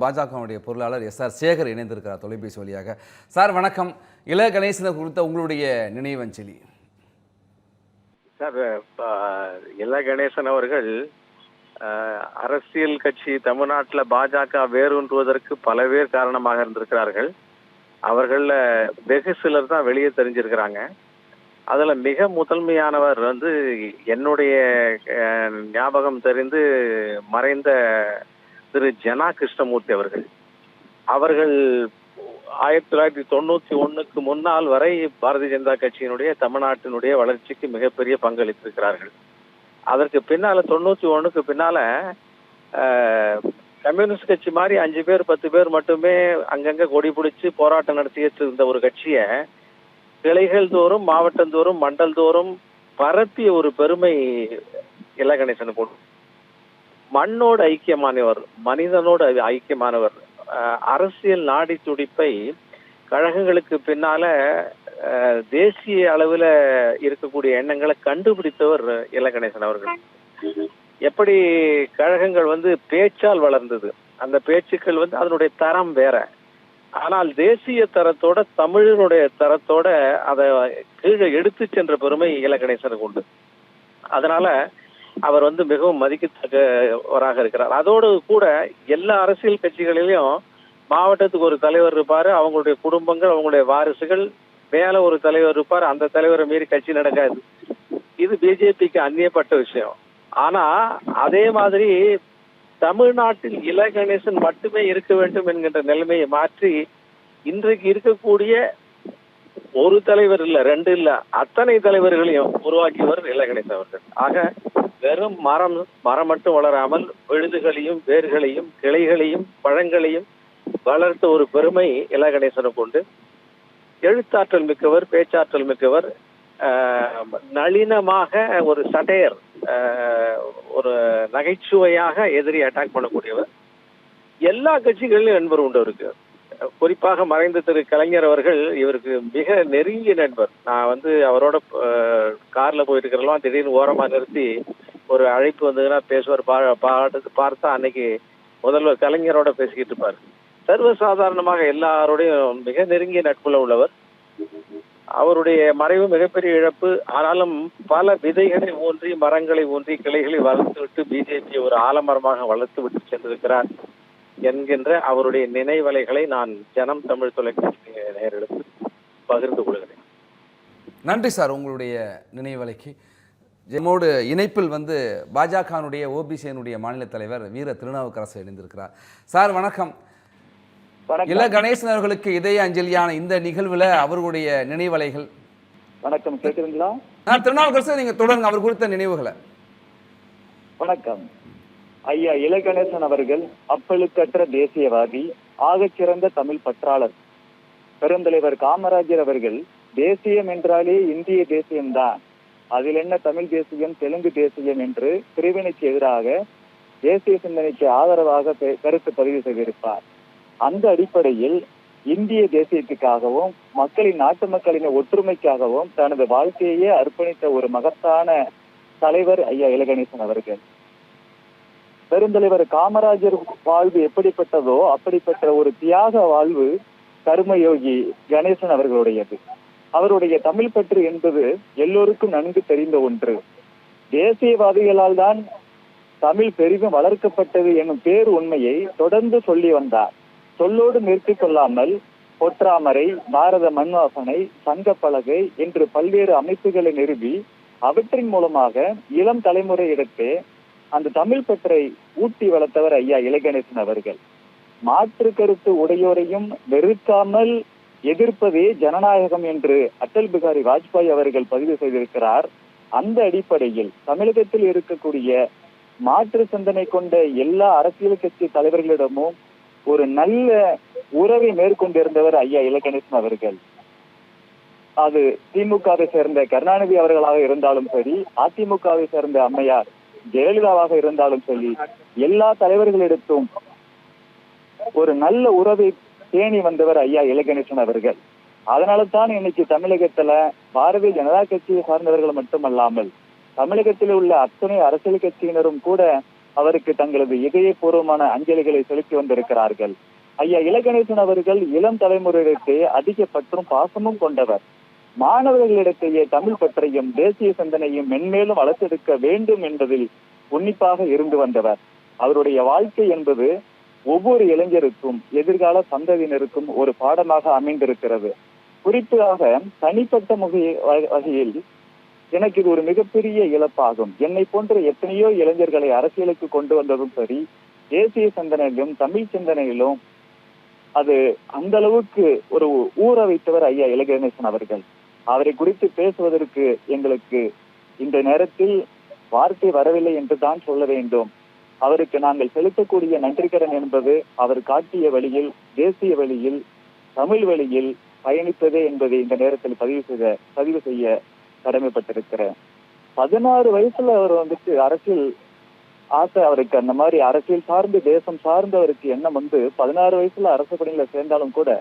பாஜகவுடைய பொருளாளர் எஸ்.ஆர். சேகர் இணைந்திருக்கிறார் தொலைபேசி வழியாக. சார் வணக்கம். இல கணேசன் குறித்த உங்களுடைய நினைவஞ்சலி. சார், இல கணேசன் அவர்கள் அரசியல் கட்சி தமிழ்நாட்டில் பாஜக வேரூன்றுவதற்கு பல பேர் காரணமாக இருந்திருக்கிறார்கள். அவர்கள வெகு சிலர் தான் வெளியே தெரிஞ்சிருக்கிறாங்க. அதுல மிக முதன்மையானவர் என்னுடைய ஞாபகம் தெரிந்து மறைந்த திரு ஜனா கிருஷ்ணமூர்த்தி அவர்கள். 1991க்கு முன்னால் வரை பாரதிய ஜனதா கட்சியினுடைய தமிழ்நாட்டினுடைய வளர்ச்சிக்கு மிகப்பெரிய பங்களித்திருக்கிறார்கள். அதற்கு பின்னால 91க்கு பின்னால கம்யூனிஸ்ட் கட்சி மாதிரி 5 பேர் 10 பேர் மட்டுமே அங்கங்க கொடி பிடிச்சு போராட்டம் நடத்திட்டு இருந்த ஒரு கட்சியை கிளைகள் தோறும் மாவட்டம் தோறும் மண்டல் தோறும் பரப்பிய ஒரு பெருமை இல கணேசனுக்கு. மண்ணோடு ஐக்கியமானவர், மனிதனோடு ஐக்கியமானவர். அரசியல் நாடி துடிப்பை கழகங்களுக்கு பின்னால தேசிய அளவில் இருக்கக்கூடிய எண்ணங்களை கண்டுபிடித்தவர் இல கணேசன் அவர்கள். எப்படி கழகங்கள் பேச்சால் வளர்ந்தது, அந்த பேச்சுக்கள் அதனுடைய தரம் வேற. ஆனால் தேசிய தரத்தோட தமிழனுடைய தரத்தோட அதை கீழே எடுத்து சென்ற பெருமை இல கணேசனுக்கு உண்டு. அதனால அவர் மிகவும் மதிக்கத்தக்கவராக இருக்கிறார். அதோடு கூட எல்லா அரசியல் கட்சிகளிலும் மாவட்டத்துக்கு ஒரு தலைவர் இருப்பாரு, அவங்களுடைய குடும்பங்கள் அவங்களுடைய வாரிசுகள், மேல ஒரு தலைவர் இருப்பார். அந்த தலைவரை மீறி கட்சி நடக்காது. இது பிஜேபிக்கு அந்நியப்பட்ட விஷயம். ஆனா அதே மாதிரி தமிழ்நாட்டில் இல கணேசன் மட்டுமே இருக்க வேண்டும் என்கின்ற நிலைமையை மாற்றி இன்றைக்கு இருக்கக்கூடிய ஒரு தலைவர் இல்ல, 2 இல்ல, அத்தனை தலைவர்களையும் உருவாக்கியவர் இல கணேசன் அவர்கள். ஆக வெறும் மரம் மட்டும் வளராமல் விழுதுகளையும் வேர்களையும் கிளைகளையும் பழங்களையும் வளர்த்த ஒரு பெருமை இல கணேசனுக்கு உண்டு. எழுத்தாற்றல் மிக்கவர், பேச்சாற்றல் மிக்கவர், நளினமாக ஒரு சட்டையர், ஒரு நகைச்சுவையாக எதிரி அட்டாக் பண்ணக்கூடியவர். எல்லா கட்சிகளிலும் நண்பர் உண்டு அவருக்கு. குறிப்பாக மறைந்த திரு கலைஞர் அவர்கள் இவருக்கு மிக நெருங்கிய நண்பர். நான் அவரோட கார்ல போயிட்டு இருக்கிறலாம், திடீர்னு ஓரமா நிறுத்தி ஒரு அழைப்பு வந்ததுன்னா பேசுவார். பார்த்தா அன்னைக்கு முதல்வர் கலைஞரோட பேசிக்கிட்டு இருப்பார். சர்வசாதாரணமாக எல்லாரோடையும் மிக நெருங்கிய நட்புல உள்ளவர். அவருடைய மறைவு மிகப்பெரிய இழப்பு. ஆனாலும் பல விதைகளை ஊன்றி மரங்களை ஊன்றி கிளைகளை வளர்த்து விட்டு பிஜேபி ஒரு ஆலமரமாக வளர்த்து விட்டு சென்றிருக்கிறார் என்கின்ற அவருடைய நினைவலைகளை நான் ஜனம் தமிழ் தொலைக்காட்சி நேரெடுத்து பகிர்ந்து கொள்கிறேன். நன்றி சார் உங்களுடைய நினைவலைக்கு. ஜெமோடு இணைப்பில் பாஜகனுடைய ஓபிசியினுடைய மாநில தலைவர் வீர திருநாவுக்கரசர் இணைந்திருக்கிறார். சார் வணக்கம். இல கணேசன் அவர்களுக்கு இதய அஞ்சலியான இந்த நிகழ்வுல அவர்களுடைய நினைவலைகள். வணக்கம், கேட்குறீங்களா? திருநாவுக்கரசர் நீங்க தொடருங்க அவர் குறித்த நினைவுகளை. வணக்கம். ஐயா இல கணேசன் அவர்கள் அப்பழுக்கற்ற தேசியவாதி, ஆகச்சிறந்த தமிழ் பற்றாளர். பெருந்தலைவர் காமராஜர் அவர்கள் தேசியம் என்றாலே இந்திய தேசியம்தான், அதில் என்ன தமிழ் தேசியம் தெலுங்கு தேசியம் என்று பிரிவினைக்கு எதிராக தேசிய சிந்தனைக்கு ஆதரவாக கருத்து பதிவு செய்திருப்பார். அந்த அடிப்படையில் இந்திய தேசியத்துக்காகவும் நாட்டு மக்களின் ஒற்றுமைக்காகவும் தனது வாழ்க்கையே அர்ப்பணித்த ஒரு மகத்தான தலைவர் ஐயா இல கணேசன் அவர்கள். பெருந்தலைவர் காமராஜர் வாழ்வு எப்படிப்பட்டதோ அப்படிப்பட்ட ஒரு தியாக வாழ்வு கர்மயோகி கணேசன் அவர்களுடையது. அவருடைய தமிழ் பற்று என்பது எல்லோருக்கும் நன்கு தெரிந்த ஒன்று. தேசியவாதிகளால் தான் தமிழ் பெரிதும் வளர்க்கப்பட்டது என்னும் பேர் உண்மையை தொடர்ந்து சொல்லி வந்தார். சொல்லோடு நிறுத்திக் கொள்ளாமல் பொற்றாமரை, பாரத மண்வாசனை, சங்க பலகை என்று பல்வேறு அமைப்புகளை நிறுவி அவற்றின் மூலமாக இளம் தலைமுறையிடத்தே அந்த தமிழ் பற்றை ஊட்டி வளர்த்தவர் ஐயா இல கணேசன் அவர்கள். மாற்று கருத்து உடையோரையும் வெறுக்காமல் எதிர்ப்பதே ஜனநாயகம் என்று அடல் பிகாரி வாஜ்பாய் அவர்கள் பதிவு செய்திருக்கிறார். அந்த அடிப்படையில் தமிழகத்தில் இருக்கக்கூடிய மாற்று சிந்தனை கொண்ட எல்லா அரசியல் கட்சி தலைவர்களிடமும் ஒரு நல்ல உறவை மேற்கொண்டிருந்தவர் ஐயா இல கணேசன் அவர்கள். அது திமுகவை சேர்ந்த கருணாநிதி அவர்களாக இருந்தாலும் சரி, அதிமுகவை சேர்ந்த அம்மையார் ஜெயலலிதாவாக இருந்தாலும் சரி, எல்லா தலைவர்களிடத்தும் ஒரு நல்ல உறவை பேணி வந்தவர் ஐயா இல கணேசன் அவர்கள். அதனால தான் இன்னைக்கு தமிழகத்துல பாரதிய ஜனதா கட்சியை சார்ந்தவர்கள் மட்டுமல்லாமல் தமிழகத்தில் உள்ள அத்தனை அரசியல் கட்சியினரும் கூட அவருக்கு தங்களது இதயபூர்வமான அஞ்சலிகளை செலுத்தி வந்திருக்கிறார்கள். ஐயா இலகணேசன் அவர்கள் இளம் தலைமுறையிடத்தே அதிக பற்றும் பாசமும் கொண்டவர். மாணவர்களிடத்தையே தமிழ் பற்றையும் தேசிய சிந்தனையும் மென்மேலும் வளர்த்தெடுக்க வேண்டும் என்பதில் உன்னிப்பாக இருந்து வந்தவர். அவருடைய வாழ்க்கை என்பது ஒவ்வொரு இளைஞருக்கும் எதிர்கால சந்ததியினருக்கும் ஒரு பாடமாக அமைந்திருக்கிறது. குறிப்பாக தனிப்பட்ட வகையில் எனக்கு இது ஒரு மிகப்பெரிய இழப்பாகும். என்னை போன்ற எத்தனையோ இளைஞர்களை அரசியலுக்கு கொண்டு வந்ததும் சரி, தேசிய சிந்தனையிலும் தமிழ் சிந்தனையிலும் அது அந்த அளவுக்கு ஒரு ஊற வைத்தவர் ஐயா இலகணேசன் அவர்கள். அவரை குறித்து பேசுவதற்கு எங்களுக்கு இந்த நேரத்தில் வார்த்தை வரவில்லை என்று தான் சொல்ல வேண்டும். அவருக்கு நாங்கள் செலுத்தக்கூடிய நன்றிக்கடன் என்பது அவர் காட்டிய வழியில், தேசிய வழியில், தமிழ் வழியில் பயணித்ததே என்பதை இந்த நேரத்தில் பதிவு செய்ய கடமைப்பட்டிருக்கிறேன். 16 வயசுல அவர் அரசியல் ஆசை, அவருக்கு அந்த மாதிரி அரசியல் சார்ந்து தேசம் சார்ந்து அவருக்கு எண்ணம் 16 வயசுல அரசு பணியில சேர்ந்தாலும் கூட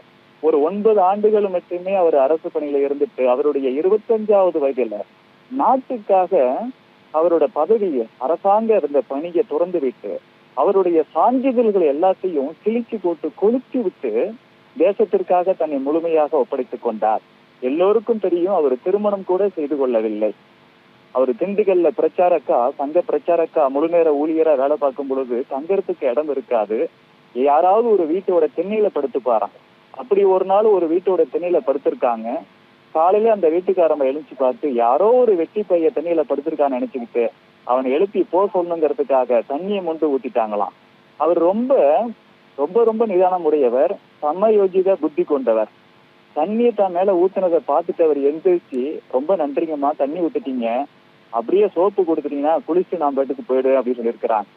ஒரு 9 ஆண்டுகள் மட்டுமே அவர் அரசு பணியில இருந்துட்டு அவருடைய 25வது வயதுல நாட்டுக்காக அவரோட பதவியை அரசாங்க இருந்த பணியை துறந்து விட்டு அவருடைய சான்றிதழ்கள் எல்லாத்தையும் கிழிச்சு போட்டு கொளுத்தி விட்டு தேசத்திற்காக தன்னை முழுமையாக ஒப்படைத்துக் கொண்டார். எல்லோருக்கும் தெரியும், அவர் திருமணம் கூட செய்து கொள்ளவில்லை. அவர் திண்டுக்கல்ல சங்க பிரச்சாரக்கா முழு நேர ஊழியரா வேலை பார்க்கும் பொழுது தங்கறதுக்கு இடம் இருக்காது. யாராவது ஒரு வீட்டோட திண்ணையில படுத்துப்பாராம். அப்படி ஒரு நாள் ஒரு வீட்டோட திண்ணையில படுத்திருக்காங்க. காலையில அந்த வீட்டுக்காரம்ப எழுச்சி பார்த்து யாரோ ஒரு வெட்டி பைய தண்ணியில படுத்திருக்கான்னு நினைச்சுக்கிட்டு அவனை எழுப்பி சொல்லணுங்கிறதுக்காக தண்ணியை மொண்டு ஊத்திட்டாங்களாம். அவர் ரொம்ப ரொம்ப ரொம்ப நிதானம் உடையவர், சமயோஜித புத்தி கொண்டவர். தண்ணியை தான் மேல ஊத்துனதை பார்த்துட்டு அவர் எந்திரிச்சு, ரொம்ப நன்றிங்கம்மா, தண்ணி ஊத்துட்டீங்க, அப்படியே சோப்பு கொடுத்துட்டீங்கன்னா குளிச்சு நான் பாட்டுக்கு போயிடு அப்படின்னு சொல்லியிருக்கிறாங்க.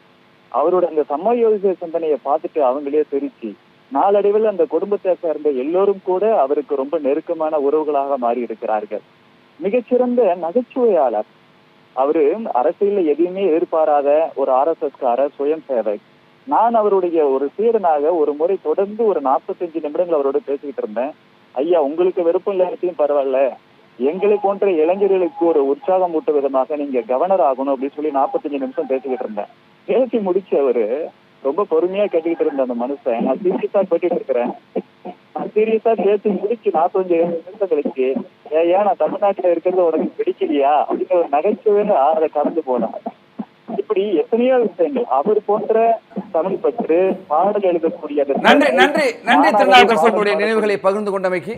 அவரோட அந்த சமயோஜித சிந்தனையை பார்த்துட்டு அவங்களே சிரிச்சு நாளடைவில் அந்த குடும்பத்தை சேர்ந்த எல்லோரும் கூட அவருக்கு ரொம்ப நெருக்கமான உறவுகளாக மாறி இருக்கிறார்கள். மிகச்சிறந்த நகைச்சுவையாளர். அவரு அரசியல்ல எதையுமே எதிர்பாராத ஒரு RSS சுயம் சேவை. நான் அவருடைய ஒரு சீடனாக ஒரு முறை தொடர்ந்து ஒரு 45 நிமிடங்கள் அவரோட பேசிக்கிட்டு இருந்தேன். ஐயா, உங்களுக்கு விருப்பம் இல்லாட்டியும் பரவாயில்ல, எங்களை போன்ற இளைஞர்களுக்கு ஒரு உற்சாகம் ஊட்ட விதமாக நீங்க கவர்னர் ஆகணும் அப்படின்னு சொல்லி 45 நிமிஷம் பேசிக்கிட்டு இருந்தேன். பேசி முடிச்சு அவரு ரொம்ப பொறுமையா கேட்டுக்கிட்டு இருந்த அந்த மனுஷன், நான் சீரியஸா கேட்டுட்டு இருக்கிறேன், நான் சீரியஸா பேசி முடிச்சு 45 நிமிஷம் கழிச்சு, ஏன் நான் தமிழ்நாட்டுல இருக்கிறது உனக்கு பிடிக்கலையா அப்படிங்கிற ஒரு நகைச்சுவையில அதை கடந்து போனேன். இப்படி எத்தனையோ விஷயங்கள் அவர் போன்ற தமிழ் பற்று பாடல் எழுதக்கூடிய நன்றி நன்றி நன்றி திருநாவுக்கரசருடைய நினைவுகளை பகிர்ந்து கொண்டமைக்கு.